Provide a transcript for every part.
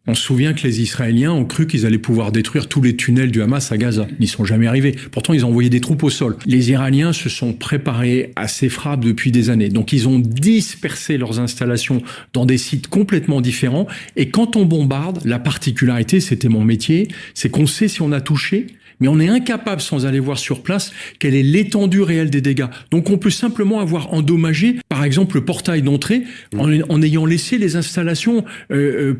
On se souvient que les Israéliens ont cru qu'ils allaient pouvoir détruire tous les tunnels du Hamas à Gaza. Ils n'y sont jamais arrivés. Pourtant, ils ont envoyé des troupes au sol. Les Iraniens se sont préparés à ces frappes depuis des années. Donc, ils ont dispersé leurs installations dans des sites complètement différents. Et quand on bombarde, la particularité, c'était mon métier, c'est qu'on sait si on a touché, mais on est incapable, sans aller voir sur place, quelle est l'étendue réelle des dégâts. Donc on peut simplement avoir endommagé, par exemple, le portail d'entrée en ayant laissé les installations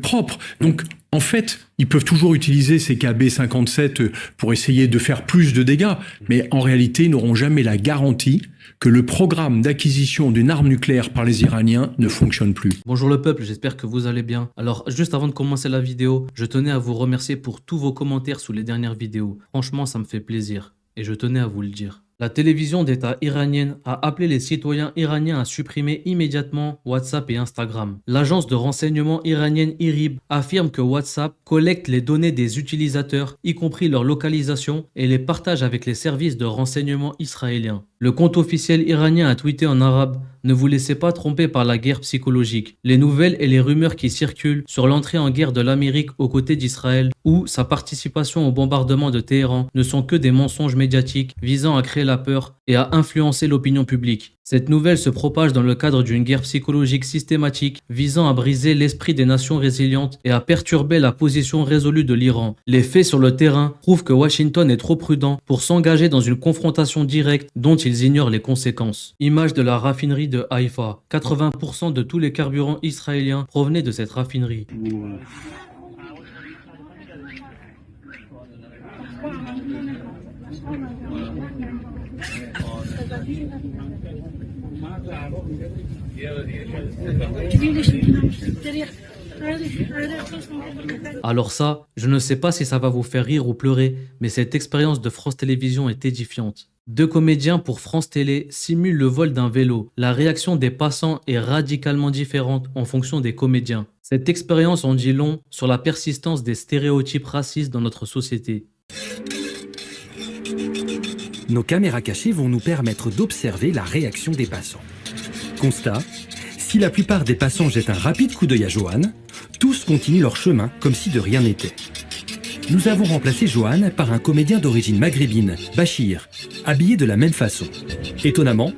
propres. Donc en fait, ils peuvent toujours utiliser ces KB-57 pour essayer de faire plus de dégâts, mais en réalité, ils n'auront jamais la garantie que le programme d'acquisition d'une arme nucléaire par les Iraniens ne fonctionne plus. Bonjour le peuple, j'espère que vous allez bien. Alors, juste avant de commencer la vidéo, je tenais à vous remercier pour tous vos commentaires sous les dernières vidéos. Franchement, ça me fait plaisir. Et je tenais à vous le dire. La télévision d'État iranienne a appelé les citoyens iraniens à supprimer immédiatement WhatsApp et Instagram. L'agence de renseignement iranienne IRIB affirme que WhatsApp collecte les données des utilisateurs, y compris leur localisation, et les partage avec les services de renseignement israéliens. Le compte officiel iranien a tweeté en arabe « Ne vous laissez pas tromper par la guerre psychologique. Les nouvelles et les rumeurs qui circulent sur l'entrée en guerre de l'Amérique aux côtés d'Israël ou sa participation au bombardement de Téhéran ne sont que des mensonges médiatiques visant à créer la peur et à influencer l'opinion publique. Cette nouvelle se propage dans le cadre d'une guerre psychologique systématique visant à briser l'esprit des nations résilientes et à perturber la position résolue de l'Iran. Les faits sur le terrain prouvent que Washington est trop prudent pour s'engager dans une confrontation directe dont ils ignorent les conséquences. Image de la raffinerie de Haïfa. 80% de tous les carburants israéliens provenaient de cette raffinerie. Alors ça, je ne sais pas si ça va vous faire rire ou pleurer, mais cette expérience de France Télévisions est édifiante. 2 comédiens pour France Télé simulent le vol d'un vélo. La réaction des passants est radicalement différente en fonction des comédiens. Cette expérience en dit long sur la persistance des stéréotypes racistes dans notre société. Nos caméras cachées vont nous permettre d'observer la réaction des passants. Constat, si la plupart des passants jettent un rapide coup d'œil à Johan, tous continuent leur chemin comme si de rien n'était. Nous avons remplacé Johan par un comédien d'origine maghrébine, Bachir, habillé de la même façon. Étonnamment,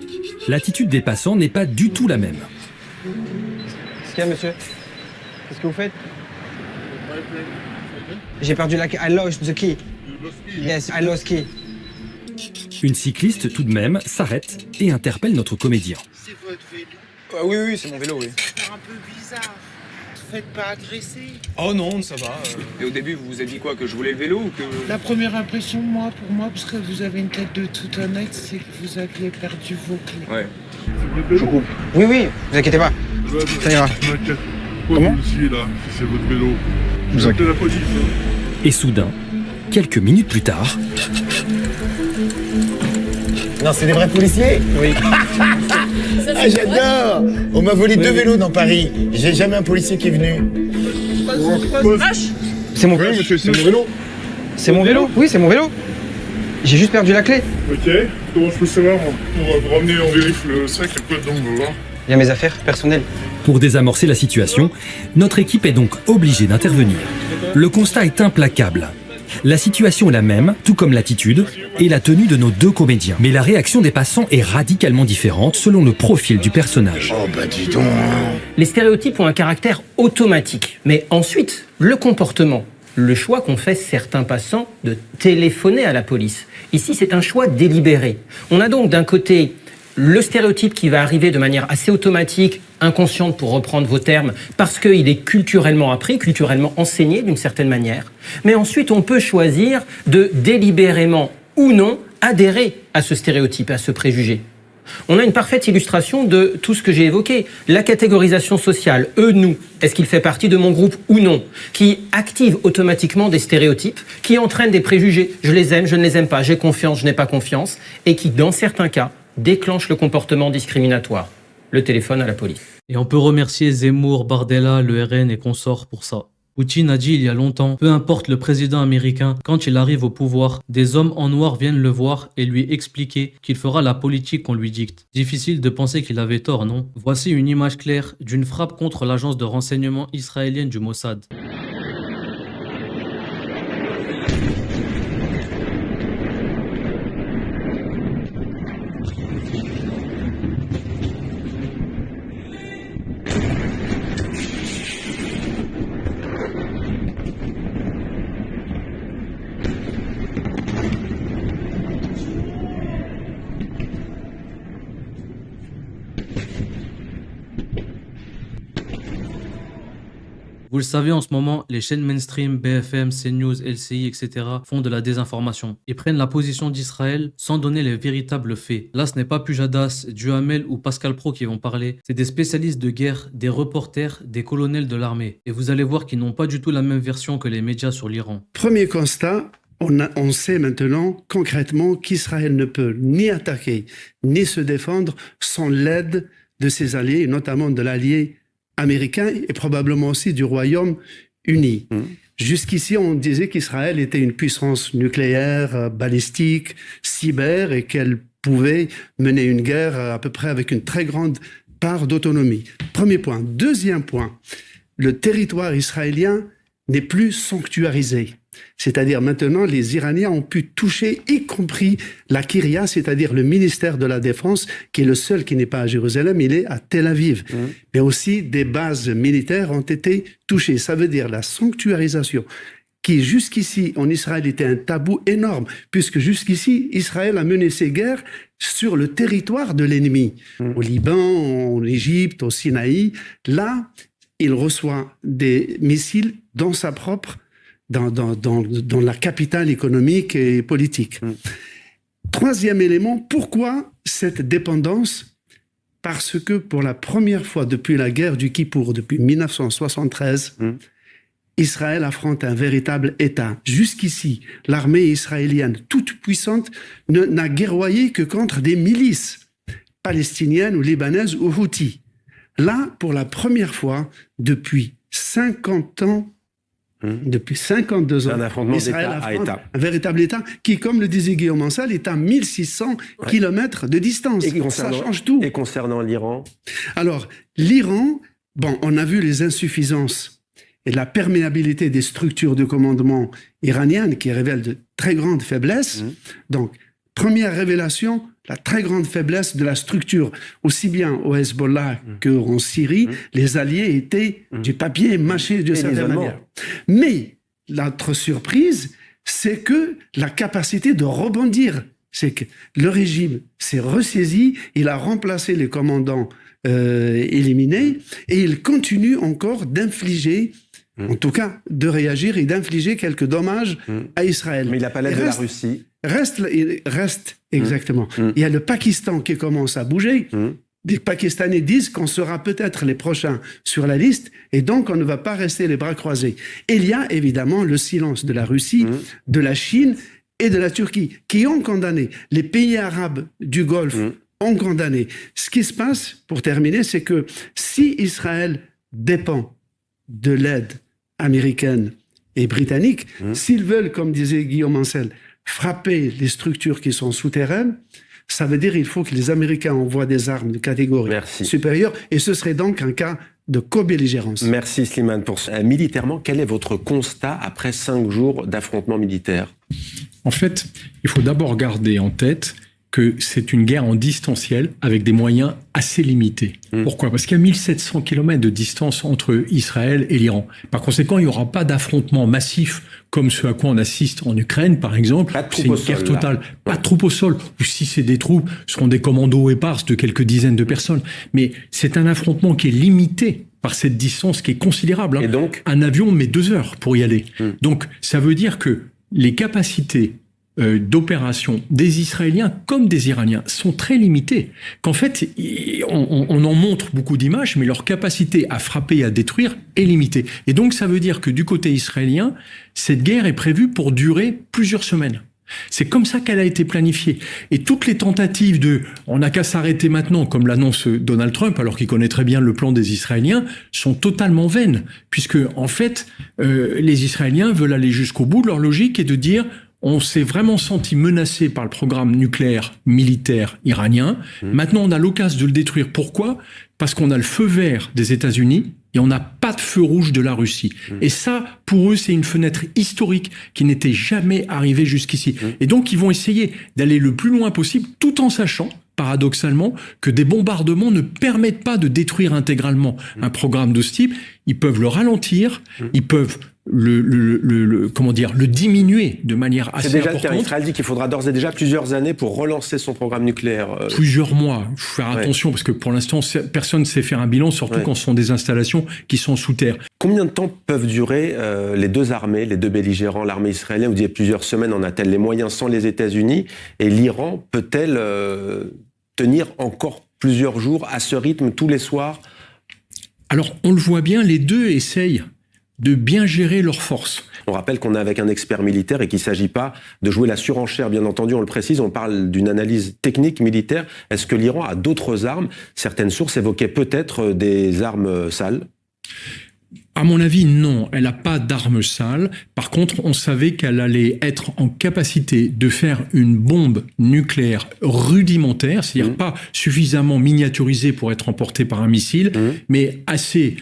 l'attitude des passants n'est pas du tout la même. Qu'est-ce qu'il y a, monsieur? Qu'est-ce que vous faites? J'ai perdu la... I lost the key. Yes, I lost key. Une cycliste, tout de même, s'arrête et interpelle notre comédien. C'est votre vélo? Oui, c'est mon vélo, oui. C'est un peu bizarre. Vous faites pas agresser? Oh non, ça va. Et au début, vous vous avez dit quoi? Que je voulais le vélo ou que... La première impression, pour moi, parce que vous avez une tête de tout honnête, c'est que vous aviez perdu vos clés. Ouais. Je coupe. Oui, vous inquiétez pas. Ça ira. Comment vous suivez là, si c'est votre vélo? Vous appelez la police. Et soudain, quelques minutes plus tard... Non, c'est des vrais policiers? Oui. Ah, j'adore! On m'a volé 2 vélos dans Paris. J'ai jamais un policier qui est venu. C'est mon vélo, monsieur, c'est mon vélo. C'est mon vélo? Oui, c'est mon vélo. J'ai juste perdu la clé. Ok, comment je peux savoir? Pour vous ramener, on vérifie le sac, il y a quoi dedans, on va voir. Il y a mes affaires personnelles. Pour désamorcer la situation, notre équipe est donc obligée d'intervenir. Le constat est implacable. La situation est la même, tout comme l'attitude et la tenue de nos 2 comédiens. Mais la réaction des passants est radicalement différente selon le profil du personnage. Oh bah dis donc. Les stéréotypes ont un caractère automatique. Mais ensuite, le comportement, le choix qu'ont fait certains passants de téléphoner à la police. Ici, c'est un choix délibéré. On a donc d'un côté le stéréotype qui va arriver de manière assez automatique, inconsciente pour reprendre vos termes, parce qu'il est culturellement appris, culturellement enseigné d'une certaine manière. Mais ensuite, on peut choisir de délibérément ou non adhérer à ce stéréotype, à ce préjugé. On a une parfaite illustration de tout ce que j'ai évoqué. La catégorisation sociale, eux, nous, est-ce qu'il fait partie de mon groupe ou non, qui active automatiquement des stéréotypes, qui entraînent des préjugés. Je les aime, je ne les aime pas, j'ai confiance, je n'ai pas confiance, et qui, dans certains cas, déclenche le comportement discriminatoire. Le téléphone à la police. Et on peut remercier Zemmour, Bardella, le RN et consorts pour ça. Poutine a dit il y a longtemps, peu importe le président américain, quand il arrive au pouvoir, des hommes en noir viennent le voir et lui expliquer qu'il fera la politique qu'on lui dicte. Difficile de penser qu'il avait tort, non? Voici une image claire d'une frappe contre l'agence de renseignement israélienne du Mossad. Vous le savez, en ce moment, les chaînes mainstream, BFM, CNews, LCI, etc. font de la désinformation. Ils prennent la position d'Israël sans donner les véritables faits. Là, ce n'est pas Pujadas, Duhamel ou Pascal Pro qui vont parler. C'est des spécialistes de guerre, des reporters, des colonels de l'armée. Et vous allez voir qu'ils n'ont pas du tout la même version que les médias sur l'Iran. Premier constat, on sait maintenant concrètement qu'Israël ne peut ni attaquer, ni se défendre sans l'aide de ses alliés, et notamment de l'allié américain et probablement aussi du Royaume-Uni. Jusqu'ici, on disait qu'Israël était une puissance nucléaire, balistique, cyber, et qu'elle pouvait mener une guerre à peu près avec une très grande part d'autonomie. Premier point. Deuxième point, le territoire israélien n'est plus sanctuarisé. C'est-à-dire maintenant, les Iraniens ont pu toucher, y compris la Kyria, c'est-à-dire le ministère de la Défense, qui est le seul qui n'est pas à Jérusalem, il est à Tel Aviv. Mais aussi des bases militaires ont été touchées. Ça veut dire la sanctuarisation, qui jusqu'ici, en Israël, était un tabou énorme, puisque jusqu'ici, Israël a mené ses guerres sur le territoire de l'ennemi. Au Liban, en Égypte, au Sinaï. Là, il reçoit des missiles dans sa propre dans la capitale économique et politique. Troisième élément, pourquoi cette dépendance? Parce que pour la première fois depuis la guerre du Kippour, depuis 1973, Israël affronte un véritable État. Jusqu'ici, l'armée israélienne, toute puissante, n'a guerroyé que contre des milices palestiniennes ou libanaises ou houthis. Là, pour la première fois, depuis 50 ans, depuis 52 ans, un affrontement Israël d'État à affronte État. un véritable État qui, comme le disait Guillaume Ancel, est à 1600 kilomètres de distance. Ça change tout. Et concernant l'Iran? Alors, l'Iran, bon, on a vu les insuffisances et la perméabilité des structures de commandement iraniennes qui révèlent de très grandes faiblesses. Donc, première révélation, la très grande faiblesse de la structure. Aussi bien au Hezbollah qu'en Syrie, les alliés étaient du papier mâché de certaine manière. Mais l'autre surprise, c'est que la capacité de rebondir, c'est que le régime s'est ressaisi, il a remplacé les commandants éliminés, et il continue encore d'infliger, en tout cas de réagir et d'infliger quelques dommages à Israël. Mais il n'a pas l'aide de la Russie. Reste exactement. Il y a le Pakistan qui commence à bouger. Les Pakistanais disent qu'on sera peut-être les prochains sur la liste et donc on ne va pas rester les bras croisés. Et il y a évidemment le silence de la Russie, de la Chine et de la Turquie qui ont condamné. Les pays arabes du Golfe ont condamné. Ce qui se passe, pour terminer, c'est que si Israël dépend de l'aide américaine et britannique, s'ils veulent, comme disait Guillaume Ancel, frapper les structures qui sont souterraines, ça veut dire qu'il faut que les Américains envoient des armes de catégorie supérieure, et ce serait donc un cas de co-belligérance. Merci Slimane. Militairement, quel est votre constat après 5 jours d'affrontements militaires? En fait, il faut d'abord garder en tête que c'est une guerre en distanciel avec des moyens assez limités. Pourquoi? Parce qu'il y a 1700 km de distance entre Israël et l'Iran. Par conséquent, il n'y aura pas d'affrontement massif comme ce à quoi on assiste en Ukraine, par exemple. C'est une guerre totale. Pas de troupes au sol. Ou si c'est des troupes, ce seront des commandos éparses de quelques dizaines de personnes. Mais c'est un affrontement qui est limité par cette distance qui est considérable. Et donc, un avion met 2 heures pour y aller. Donc, ça veut dire que les capacités d'opération des Israéliens comme des Iraniens sont très limitées. Qu'en fait, on en montre beaucoup d'images, mais leur capacité à frapper et à détruire est limitée. Et donc, ça veut dire que du côté israélien, cette guerre est prévue pour durer plusieurs semaines. C'est comme ça qu'elle a été planifiée. Et toutes les tentatives de « on n'a qu'à s'arrêter maintenant », comme l'annonce Donald Trump, alors qu'il connaît très bien le plan des Israéliens, sont totalement vaines. Puisque, en fait, les Israéliens veulent aller jusqu'au bout de leur logique et de dire « on s'est vraiment senti menacé par le programme nucléaire militaire iranien. Maintenant, on a l'occasion de le détruire. Pourquoi? Parce qu'on a le feu vert des États-Unis et on n'a pas de feu rouge de la Russie. Et ça, pour eux, c'est une fenêtre historique qui n'était jamais arrivée jusqu'ici. Et donc, ils vont essayer d'aller le plus loin possible, tout en sachant, paradoxalement, que des bombardements ne permettent pas de détruire intégralement un programme de ce type. Ils peuvent le ralentir, ils peuvent le diminuer de manière assez importante. C'est déjà le cas. Israël dit qu'il faudra d'ores et déjà plusieurs années pour relancer son programme nucléaire. Plusieurs mois. Il faut faire attention parce que pour l'instant, personne ne sait faire un bilan, surtout quand ce sont des installations qui sont sous terre. Combien de temps peuvent durer les deux armées, les deux belligérants, l'armée israélienne, vous dites plusieurs semaines, en a-t-elle les moyens sans les États-Unis? Et l'Iran peut-elle tenir encore plusieurs jours à ce rythme tous les soirs? Alors, on le voit bien, les deux essayent de bien gérer leurs forces. On rappelle qu'on est avec un expert militaire et qu'il ne s'agit pas de jouer la surenchère, bien entendu, on le précise, on parle d'une analyse technique militaire. Est-ce que l'Iran a d'autres armes? Certaines sources évoquaient peut-être des armes sales. À mon avis, non, elle n'a pas d'armes sales. Par contre, on savait qu'elle allait être en capacité de faire une bombe nucléaire rudimentaire, c'est-à-dire pas suffisamment miniaturisée pour être emportée par un missile, mais assez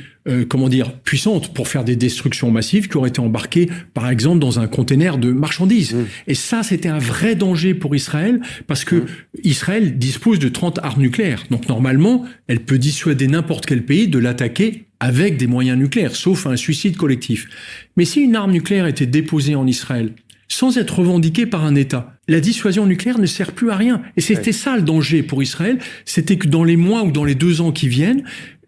puissante pour faire des destructions massives qui auraient été embarquées, par exemple, dans un conteneur de marchandises. Et ça, c'était un vrai danger pour Israël, parce que Israël dispose de 30 armes nucléaires. Donc, normalement, elle peut dissuader n'importe quel pays de l'attaquer avec des moyens nucléaires, sauf un suicide collectif. Mais si une arme nucléaire était déposée en Israël, sans être revendiquée par un État, la dissuasion nucléaire ne sert plus à rien. Et c'était ça le danger pour Israël, c'était que dans les mois ou dans les 2 ans qui viennent,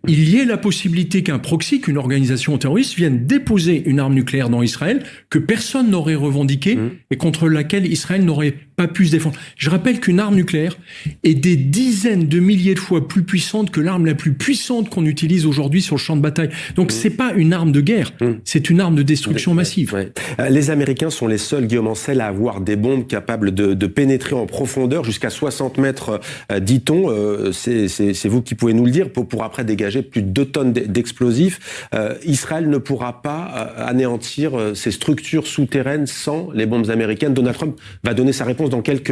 il y ait la possibilité qu'un proxy, qu'une organisation terroriste vienne déposer une arme nucléaire dans Israël que personne n'aurait revendiquée et contre laquelle Israël n'aurait pas pu se défendre. Je rappelle qu'une arme nucléaire est des dizaines de milliers de fois plus puissante que l'arme la plus puissante qu'on utilise aujourd'hui sur le champ de bataille. Donc c'est pas une arme de guerre, c'est une arme de destruction massive. Les Américains sont les seuls, Guillaume Ancel, à avoir des bombes capables de pénétrer en profondeur jusqu'à 60 mètres, dit-on. C'est vous qui pouvez nous le dire, pour après dégager plus de 2 tonnes d'explosifs. Israël ne pourra pas anéantir ces structures souterraines sans les bombes américaines. Donald Trump va donner sa réponse dans quelques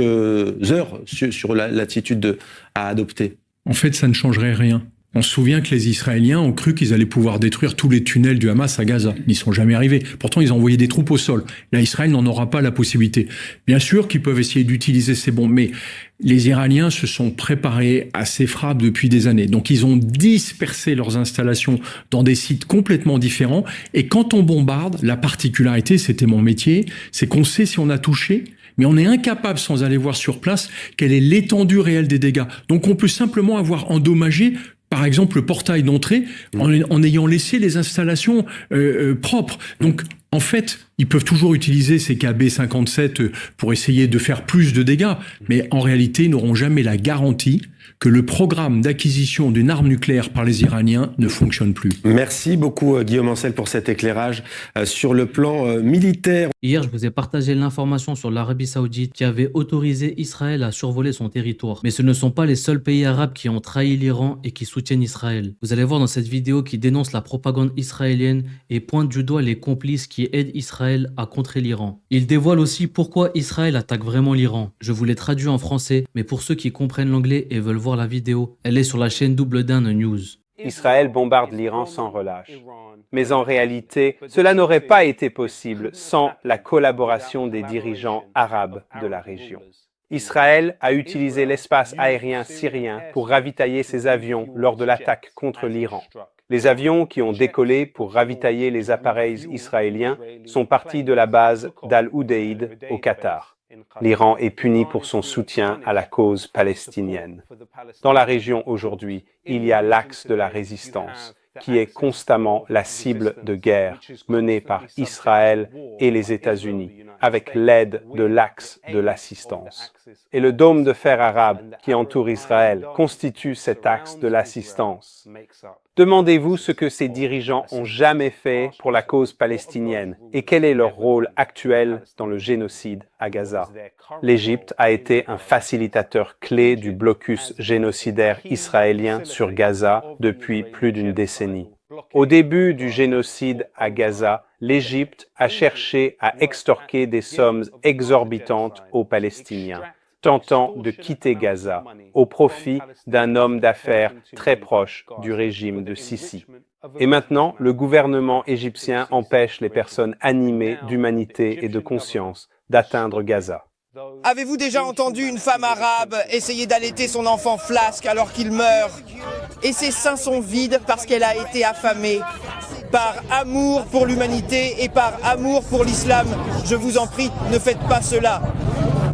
heures sur l'attitude à adopter. En fait, ça ne changerait rien. On se souvient que les Israéliens ont cru qu'ils allaient pouvoir détruire tous les tunnels du Hamas à Gaza. Ils n'y sont jamais arrivés. Pourtant, ils ont envoyé des troupes au sol. Là, Israël n'en aura pas la possibilité. Bien sûr qu'ils peuvent essayer d'utiliser ces bombes, mais les Iraniens se sont préparés à ces frappes depuis des années. Donc, ils ont dispersé leurs installations dans des sites complètement différents. Et quand on bombarde, la particularité, c'était mon métier, c'est qu'on sait si on a touché, mais on est incapable, sans aller voir sur place, quelle est l'étendue réelle des dégâts. Donc, on peut simplement avoir endommagé par exemple, le portail d'entrée, en ayant laissé les installations propres. Donc, en fait, ils peuvent toujours utiliser ces KB-57 pour essayer de faire plus de dégâts, mais en réalité, ils n'auront jamais la garantie que le programme d'acquisition d'une arme nucléaire par les Iraniens ne fonctionne plus. Merci beaucoup, Guillaume Ancel, pour cet éclairage sur le plan militaire. Hier, je vous ai partagé l'information sur l'Arabie Saoudite qui avait autorisé Israël à survoler son territoire. Mais ce ne sont pas les seuls pays arabes qui ont trahi l'Iran et qui soutiennent Israël. Vous allez voir dans cette vidéo qui dénonce la propagande israélienne et pointe du doigt les complices qui aident Israël à contrer l'Iran. Il dévoile aussi pourquoi Israël attaque vraiment l'Iran. Je vous l'ai traduit en français, mais pour ceux qui comprennent l'anglais et veulent voir la vidéo, elle est sur la chaîne Double Down News. Israël bombarde l'Iran sans relâche. Mais en réalité, cela n'aurait pas été possible sans la collaboration des dirigeants arabes de la région. Israël a utilisé l'espace aérien syrien pour ravitailler ses avions lors de l'attaque contre l'Iran. Les avions qui ont décollé pour ravitailler les appareils israéliens sont partis de la base d'Al-Udeid au Qatar. L'Iran est puni pour son soutien à la cause palestinienne. Dans la région aujourd'hui, il y a l'axe de la résistance, qui est constamment la cible de guerre menée par Israël et les États-Unis, avec l'aide de l'axe de l'assistance. Et le dôme de fer arabe qui entoure Israël constitue cet axe de l'assistance. Demandez-vous ce que ces dirigeants ont jamais fait pour la cause palestinienne et quel est leur rôle actuel dans le génocide à Gaza. L'Égypte a été un facilitateur clé du blocus génocidaire israélien sur Gaza depuis plus d'une décennie. Au début du génocide à Gaza, l'Égypte a cherché à extorquer des sommes exorbitantes aux Palestiniens, tentant de quitter Gaza au profit d'un homme d'affaires très proche du régime de Sisi. Et maintenant, le gouvernement égyptien empêche les personnes animées d'humanité et de conscience d'atteindre Gaza. Avez-vous déjà entendu une femme arabe essayer d'allaiter son enfant flasque alors qu'il meurt? Et ses seins sont vides parce qu'elle a été affamée. Par amour pour l'humanité et par amour pour l'islam, je vous en prie, ne faites pas cela.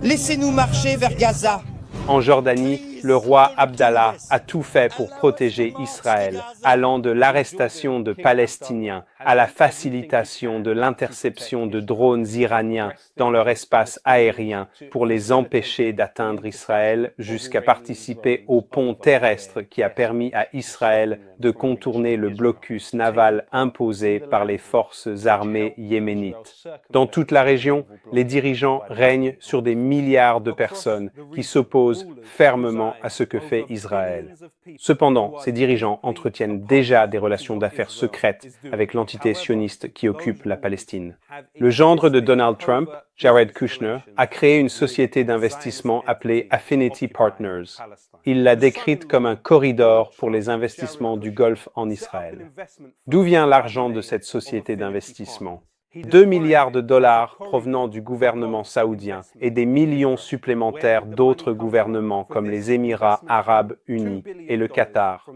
Laissez-nous marcher vers Gaza. En Jordanie, le roi Abdallah a tout fait pour protéger Israël, allant de l'arrestation de Palestiniens à la facilitation de l'interception de drones iraniens dans leur espace aérien pour les empêcher d'atteindre Israël, jusqu'à participer au pont terrestre qui a permis à Israël de contourner le blocus naval imposé par les forces armées yéménites. Dans toute la région, les dirigeants règnent sur des milliards de personnes qui s'opposent fermement à ce que fait Israël. Cependant, ces dirigeants entretiennent déjà des relations d'affaires secrètes avec l'entité sioniste qui occupe la Palestine. Le gendre de Donald Trump, Jared Kushner, a créé une société d'investissement appelée Affinity Partners. Il l'a décrite comme un corridor pour les investissements du Golfe en Israël. D'où vient l'argent de cette société d'investissement ? 2 milliards de dollars provenant du gouvernement saoudien et des millions supplémentaires d'autres gouvernements comme les Émirats arabes unis et le Qatar.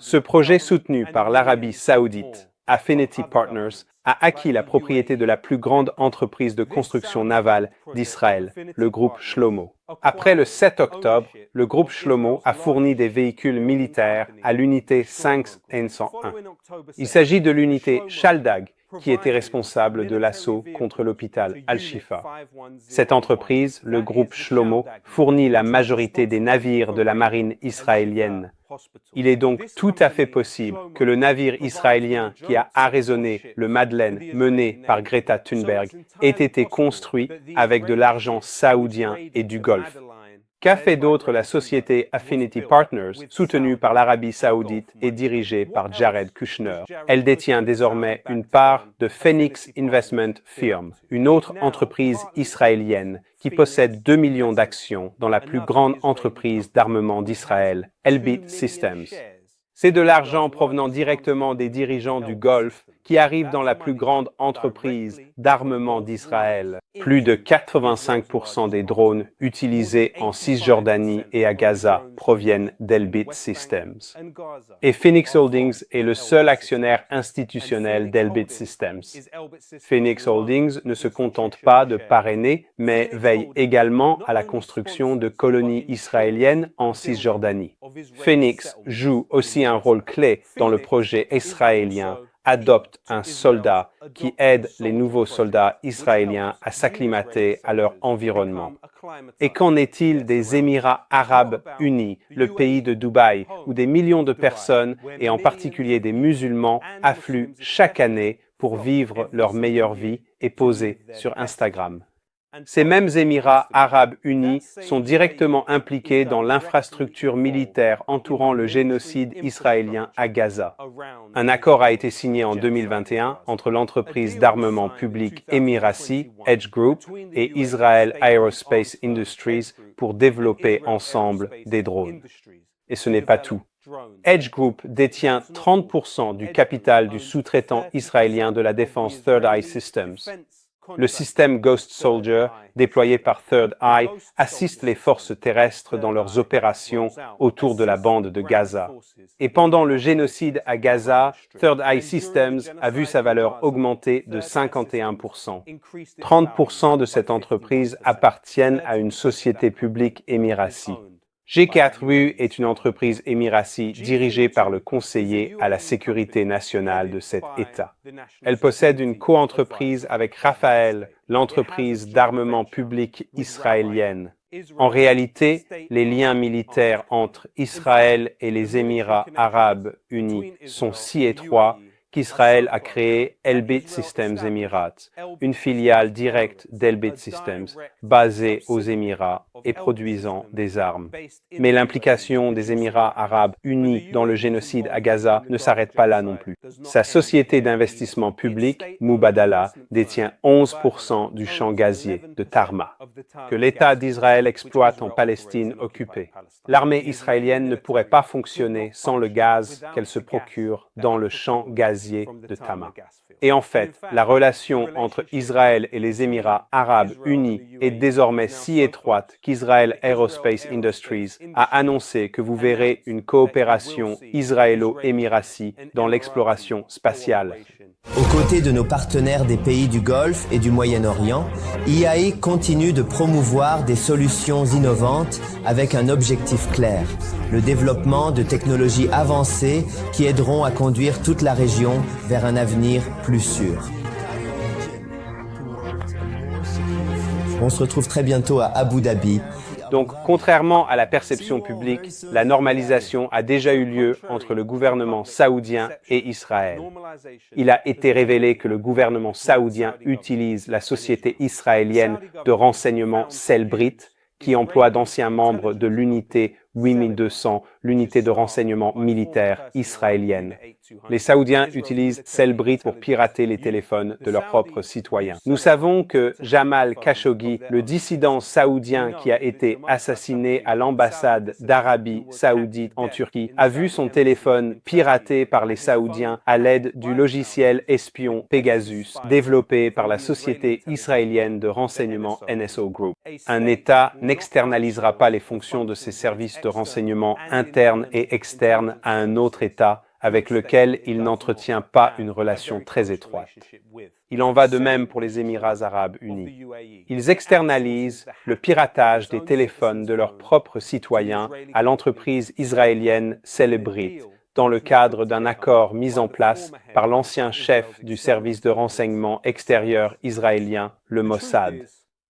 Ce projet soutenu par l'Arabie saoudite, Affinity Partners, a acquis la propriété de la plus grande entreprise de construction navale d'Israël, le groupe Shlomo. Après le 7 octobre, le groupe Shlomo a fourni des véhicules militaires à l'unité 5N101. Il s'agit de l'unité Shaldag, qui était responsable de l'assaut contre l'hôpital Al-Shifa. Cette entreprise, le groupe Shlomo, fournit la majorité des navires de la marine israélienne. Il est donc tout à fait possible que le navire israélien qui a arraisonné le Madeleine mené par Greta Thunberg ait été construit avec de l'argent saoudien et du Golfe. Qu'a fait d'autre la société Affinity Partners, soutenue par l'Arabie saoudite et dirigée par Jared Kushner? Elle détient désormais une part de Phoenix Investment Firm, une autre entreprise israélienne qui possède 2 millions d'actions dans la plus grande entreprise d'armement d'Israël, Elbit Systems. C'est de l'argent provenant directement des dirigeants du Golfe qui arrive dans la plus grande entreprise d'armement d'Israël. Plus de 85% des drones utilisés en Cisjordanie et à Gaza proviennent d'Elbit Systems. Et Phoenix Holdings est le seul actionnaire institutionnel d'Elbit Systems. Phoenix Holdings ne se contente pas de parrainer, mais veille également à la construction de colonies israéliennes en Cisjordanie. Phoenix joue aussi un rôle clé dans le projet israélien Adopte un soldat qui aide les nouveaux soldats israéliens à s'acclimater à leur environnement. Et qu'en est-il des Émirats arabes unis, le pays de Dubaï, où des millions de personnes, et en particulier des musulmans, affluent chaque année pour vivre leur meilleure vie et poser sur Instagram? Ces mêmes Émirats arabes unis sont directement impliqués dans l'infrastructure militaire entourant le génocide israélien à Gaza. Un accord a été signé en 2021 entre l'entreprise d'armement public Emirati, Edge Group, et Israel Aerospace Industries pour développer ensemble des drones. Et ce n'est pas tout. Edge Group détient 30% du capital du sous-traitant israélien de la défense Third Eye Systems. Le système Ghost Soldier, déployé par Third Eye, assiste les forces terrestres dans leurs opérations autour de la bande de Gaza. Et pendant le génocide à Gaza, Third Eye Systems a vu sa valeur augmenter de 51%. 30% de cette entreprise appartiennent à une société publique Emirati. G4U est une entreprise Emirati dirigée par le conseiller à la sécurité nationale de cet État. Elle possède une coentreprise avec Rafael, l'entreprise d'armement public israélienne. En réalité, les liens militaires entre Israël et les Émirats arabes unis sont si étroits qu'Israël a créé Elbit Systems Emirates, une filiale directe d'Elbit Systems, basée aux Émirats et produisant des armes. Mais l'implication des Émirats arabes unis dans le génocide à Gaza ne s'arrête pas là non plus. Sa société d'investissement public, Mubadala, détient 11% du champ gazier de Tarma, que l'État d'Israël exploite en Palestine occupée. L'armée israélienne ne pourrait pas fonctionner sans le gaz qu'elle se procure dans le champ gazier de Tama. Et en fait, la relation entre Israël et les Émirats arabes unis est désormais si étroite qu'Israel Aerospace Industries a annoncé que vous verrez une coopération israélo-émirati dans l'exploration spatiale. Aux côtés de nos partenaires des pays du Golfe et du Moyen-Orient, IAI continue de promouvoir des solutions innovantes avec un objectif clair, le développement de technologies avancées qui aideront à conduire toute la région région vers un avenir plus sûr. On se retrouve très bientôt à Abu Dhabi. Donc, contrairement à la perception publique, la normalisation a déjà eu lieu entre le gouvernement saoudien et Israël. Il a été révélé que le gouvernement saoudien utilise la société israélienne de renseignement Celbrit, qui emploie d'anciens membres de l'unité 8200, l'unité de renseignement militaire israélienne. Les Saoudiens utilisent Celbrit pour pirater les téléphones de leurs propres citoyens. Nous savons que Jamal Khashoggi, le dissident saoudien qui a été assassiné à l'ambassade d'Arabie Saoudite en Turquie, a vu son téléphone piraté par les Saoudiens à l'aide du logiciel espion Pegasus, développé par la société israélienne de renseignement NSO Group. Un État n'externalisera pas les fonctions de ses services de renseignement internes et externes à un autre État avec lequel il n'entretient pas une relation très étroite. Il en va de même pour les Émirats arabes unis. Ils externalisent le piratage des téléphones de leurs propres citoyens à l'entreprise israélienne Celbrit, dans le cadre d'un accord mis en place par l'ancien chef du service de renseignement extérieur israélien, le Mossad.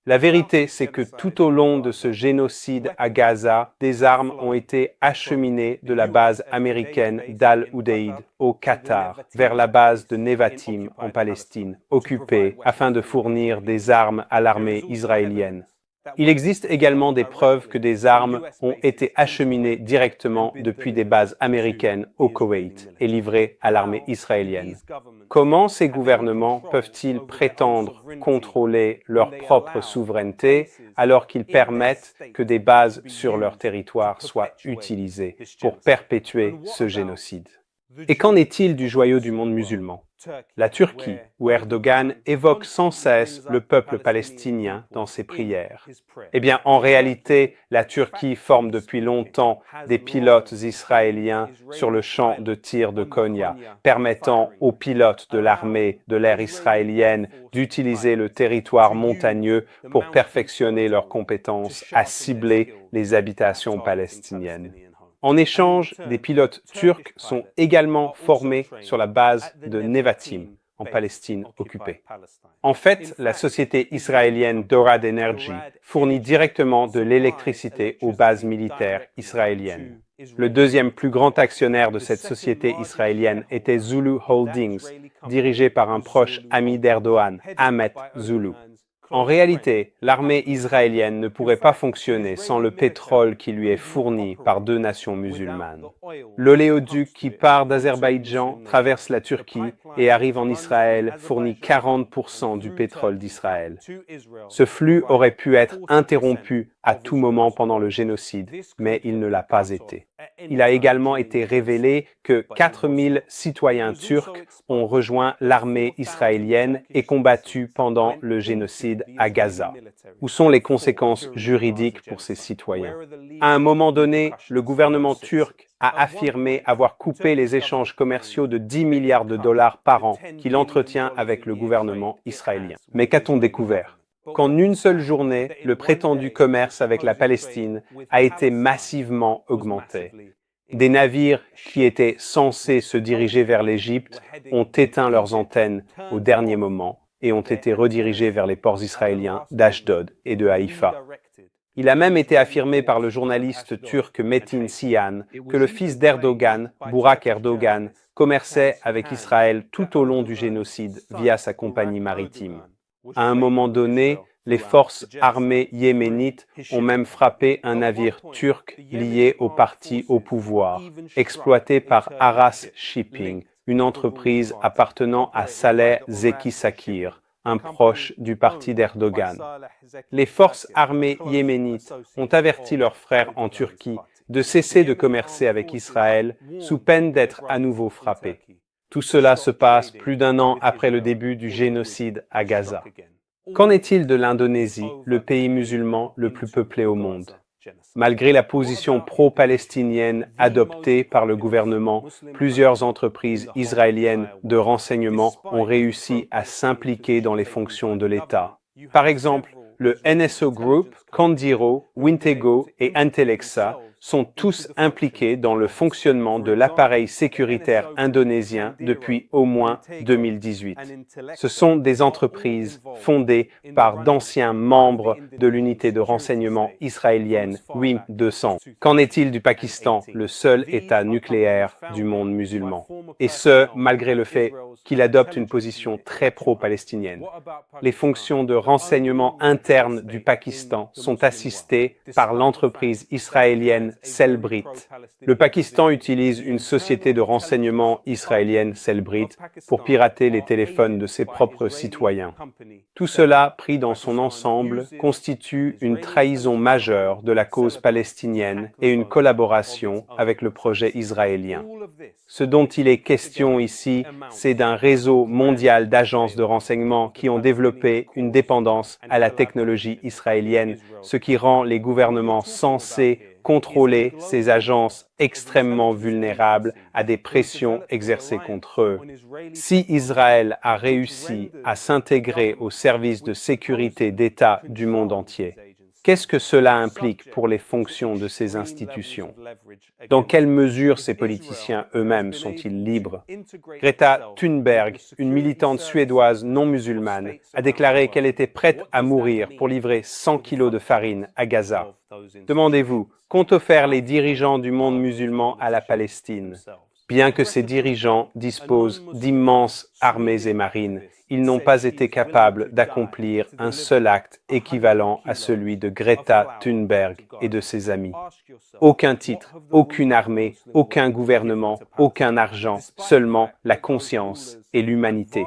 La vérité, c'est que tout au long de ce génocide à Gaza, des armes ont été acheminées de la base américaine d'Al-Udeid au Qatar vers la base de Nevatim en Palestine, occupée afin de fournir des armes à l'armée israélienne. Il existe également des preuves que des armes ont été acheminées directement depuis des bases américaines au Koweït et livrées à l'armée israélienne. Comment ces gouvernements peuvent-ils prétendre contrôler leur propre souveraineté alors qu'ils permettent que des bases sur leur territoire soient utilisées pour perpétuer ce génocide? Et qu'en est-il du joyau du monde musulman? La Turquie, où Erdogan évoque sans cesse le peuple palestinien dans ses prières. Eh bien, en réalité, la Turquie forme depuis longtemps des pilotes israéliens sur le champ de tir de Konya, permettant aux pilotes de l'armée de l'air israélienne d'utiliser le territoire montagneux pour perfectionner leurs compétences à cibler les habitations palestiniennes. En échange, des pilotes turcs sont également formés sur la base de Nevatim, en Palestine occupée. En fait, la société israélienne Dorad Energy fournit directement de l'électricité aux bases militaires israéliennes. Le deuxième plus grand actionnaire de cette société israélienne était Zulu Holdings, dirigé par un proche ami d'Erdogan, Ahmet Zulu. En réalité, l'armée israélienne ne pourrait pas fonctionner sans le pétrole qui lui est fourni par deux nations musulmanes. L'oléoduc qui part d'Azerbaïdjan traverse la Turquie et arrive en Israël fournit 40% du pétrole d'Israël. Ce flux aurait pu être interrompu à tout moment pendant le génocide, mais il ne l'a pas été. Il a également été révélé que 4000 citoyens turcs ont rejoint l'armée israélienne et combattu pendant le génocide à Gaza. Où sont les conséquences juridiques pour ces citoyens? À un moment donné, le gouvernement turc a affirmé avoir coupé les échanges commerciaux de 10 milliards de dollars par an qu'il entretient avec le gouvernement israélien. Mais qu'a-t-on découvert? Qu'en une seule journée, le prétendu commerce avec la Palestine a été massivement augmenté. Des navires qui étaient censés se diriger vers l'Égypte ont éteint leurs antennes au dernier moment et ont été redirigés vers les ports israéliens d'Ashdod et de Haïfa. Il a même été affirmé par le journaliste turc Metin Siyan que le fils d'Erdogan, Burak Erdogan, commerçait avec Israël tout au long du génocide via sa compagnie maritime. À un moment donné, les forces armées yéménites ont même frappé un navire turc lié au parti au pouvoir, exploité par Aras Shipping, une entreprise appartenant à Saleh Zeki Sakir, un proche du parti d'Erdogan. Les forces armées yéménites ont averti leurs frères en Turquie de cesser de commercer avec Israël sous peine d'être à nouveau frappés. Tout cela se passe plus d'un an après le début du génocide à Gaza. Qu'en est-il de l'Indonésie, le pays musulman le plus peuplé au monde? Malgré la position pro-palestinienne adoptée par le gouvernement, plusieurs entreprises israéliennes de renseignement ont réussi à s'impliquer dans les fonctions de l'État. Par exemple, le NSO Group, Kandiro, Wintego et Intelexa sont tous impliqués dans le fonctionnement de l'appareil sécuritaire indonésien depuis au moins 2018. Ce sont des entreprises fondées par d'anciens membres de l'unité de renseignement israélienne WIM 200. Qu'en est-il du Pakistan, le seul État nucléaire du monde musulman? Et ce, malgré le fait qu'il adopte une position très pro-palestinienne. Les fonctions de renseignement interne du Pakistan sont assistées par l'entreprise israélienne Cellbrit. Le Pakistan utilise une société de renseignement israélienne Cellbrit pour pirater les téléphones de ses propres citoyens. Tout cela, pris dans son ensemble, constitue une trahison majeure de la cause palestinienne et une collaboration avec le projet israélien. Ce dont il est question ici, c'est d'un réseau mondial d'agences de renseignement qui ont développé une dépendance à la technologie israélienne, ce qui rend les gouvernements censés contrôler ces agences extrêmement vulnérables à des pressions exercées contre eux. Si Israël a réussi à s'intégrer au service de sécurité d'État du monde entier, qu'est-ce que cela implique pour les fonctions de ces institutions? Dans quelle mesure ces politiciens eux-mêmes sont-ils libres? Greta Thunberg, une militante suédoise non musulmane, a déclaré qu'elle était prête à mourir pour livrer 100 kilos de farine à Gaza. Demandez-vous, qu'ont offert les dirigeants du monde musulman à la Palestine? Bien que ces dirigeants disposent d'immenses armées et marines, ils n'ont pas été capables d'accomplir un seul acte équivalent à celui de Greta Thunberg et de ses amis. Aucun titre, aucune armée, aucun gouvernement, aucun argent, seulement la conscience et l'humanité.